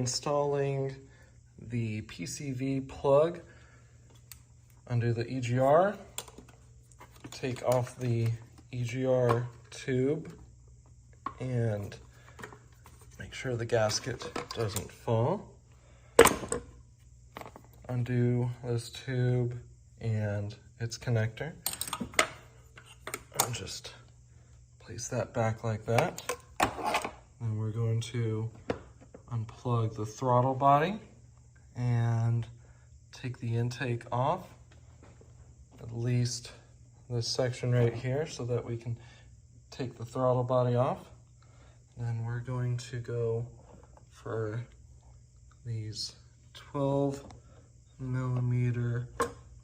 installing the PCV plug under the EGR. Take off the EGR tube and make sure the gasket doesn't fall. Undo this tube and its connector. And just place that back like that. And we're going to unplug the throttle body and take the intake off, at least this section right here, so that we can take the throttle body off. Then we're going to go for these 12mm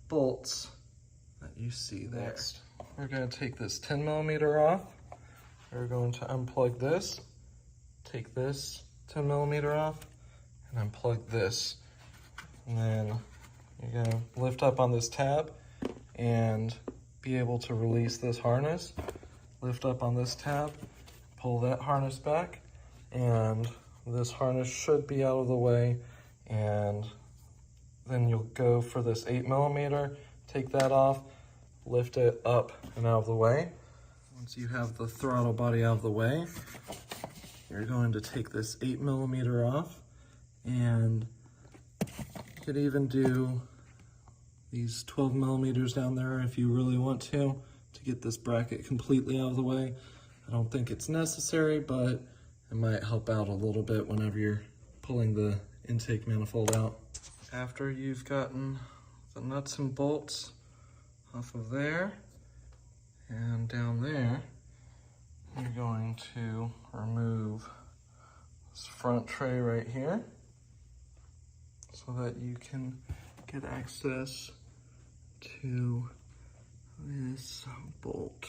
bolts that you see there. Next, we're going to take this 10mm off. We're going to unplug this, take this 10mm off, and unplug this. And then you're going to lift up on this tab and be able to release this harness. Lift up on this tab, pull that harness back, and this harness should be out of the way. And then you'll go for this 8mm, take that off, lift it up and out of the way. Once you have the throttle body out of the way, you're going to take this 8mm off, and you could even do these 12mm down there if you really want to get this bracket completely out of the way. I don't think it's necessary, but it might help out a little bit whenever you're pulling the intake manifold out. After you've gotten the nuts and bolts off of there and down there, you're going to remove this front tray right here so that you can get access to this bolt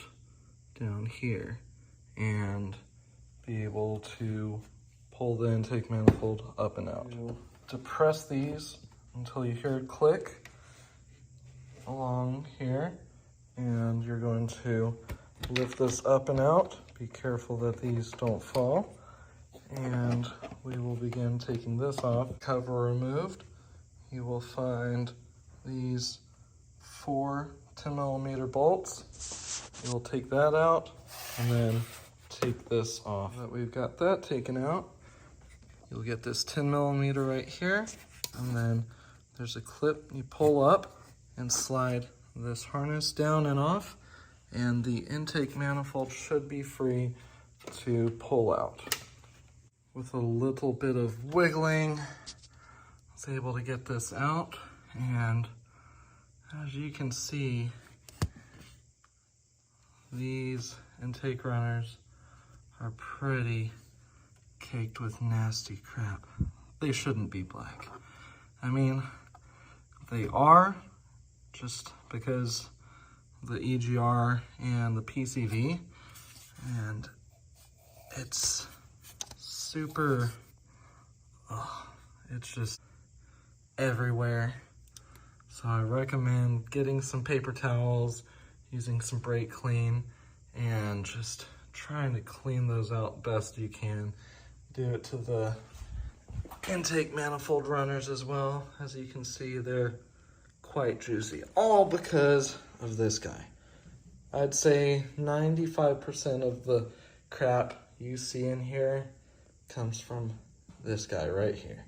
down here and be able to pull the intake manifold up and out. Depress these until you hear it click along here, and you're going to lift this up and out. Be careful that these don't fall, and we will begin taking this off. Cover removed, you will find these 4 10mm bolts. You'll take that out and then take this off. Now that we've got that taken out, you'll get this 10mm right here, and then there's a clip you pull up and slide this harness down and off, and the intake manifold should be free to pull out. With a little bit of wiggling, I was able to get this out, and as you can see, these intake runners are pretty caked with nasty crap. They shouldn't be black. I mean, they are, just because the EGR and the PCV, and it's super, it's just everywhere. So I recommend getting some paper towels, using some brake clean, and just trying to clean those out best you can. Do it to the intake manifold runners as well. As you can see, they're quite juicy, all because of this guy. I'd say 95% of the crap you see in here comes from this guy right here,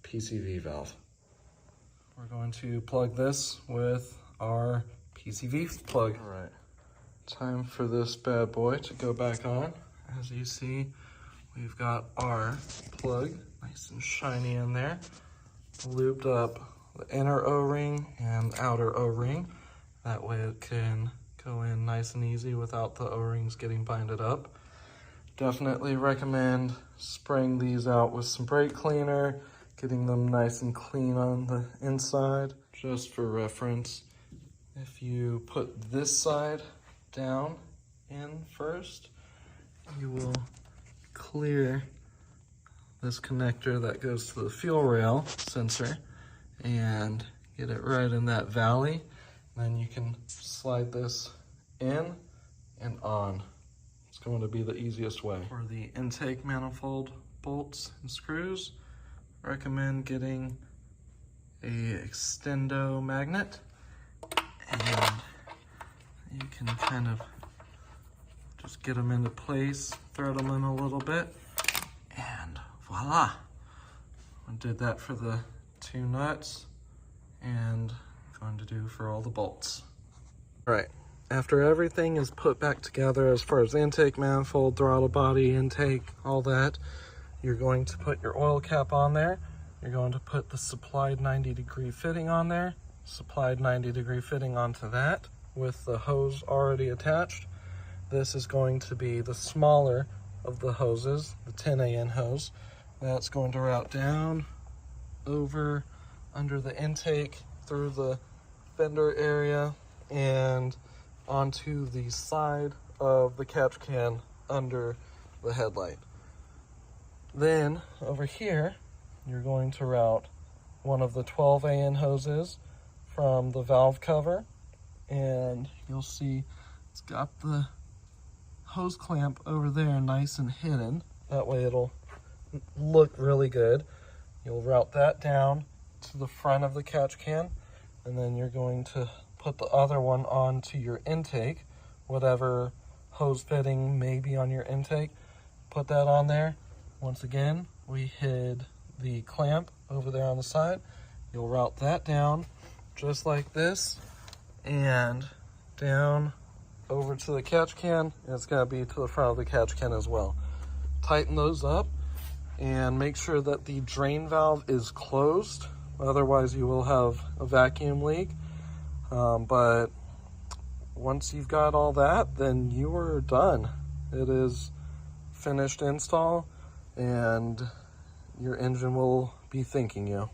PCV valve. We're going to plug this with our PCV plug. All right, time for this bad boy to go back on. As you see, we've got our plug nice and shiny in there, lubed up the inner O-ring and outer O-ring. That way it can go in nice and easy without the O-rings getting binded up. Definitely recommend spraying these out with some brake cleaner, getting them nice and clean on the inside. Just for reference, if you put this side down in first, you will clear this connector that goes to the fuel rail sensor and get it right in that valley. Then you can slide this in and on. It's going to be the easiest way. For the intake manifold bolts and screws, recommend getting a extendo magnet, and you can kind of just get them into place, thread them in a little bit, and voila. I did that for the 2 nuts, and I'm going to do for all the bolts. All right, after everything is put back together as far as intake, manifold, throttle body, intake, all that, you're going to put your oil cap on there. You're going to put the supplied 90-degree fitting on there, supplied 90-degree fitting onto that with the hose already attached. This is going to be the smaller of the hoses, the 10 AN hose. That's going to route down, over, under the intake, through the fender area, and onto the side of the catch can under the headlight. Then, over here, you're going to route one of the 12 AN hoses from the valve cover, and you'll see it's got the hose clamp over there nice and hidden. That way it'll look really good. You'll route that down to the front of the catch can, and then you're going to put the other one onto your intake, whatever hose fitting may be on your intake. Put that on there. Once again, we hid the clamp over there on the side. You'll route that down just like this, and down over to the catch can, and it's going to be to the front of the catch can as well. Tighten those up and make sure that the drain valve is closed, otherwise you will have a vacuum leak. But once you've got all that, then you are done. It is finished install, and your engine will be thanking you.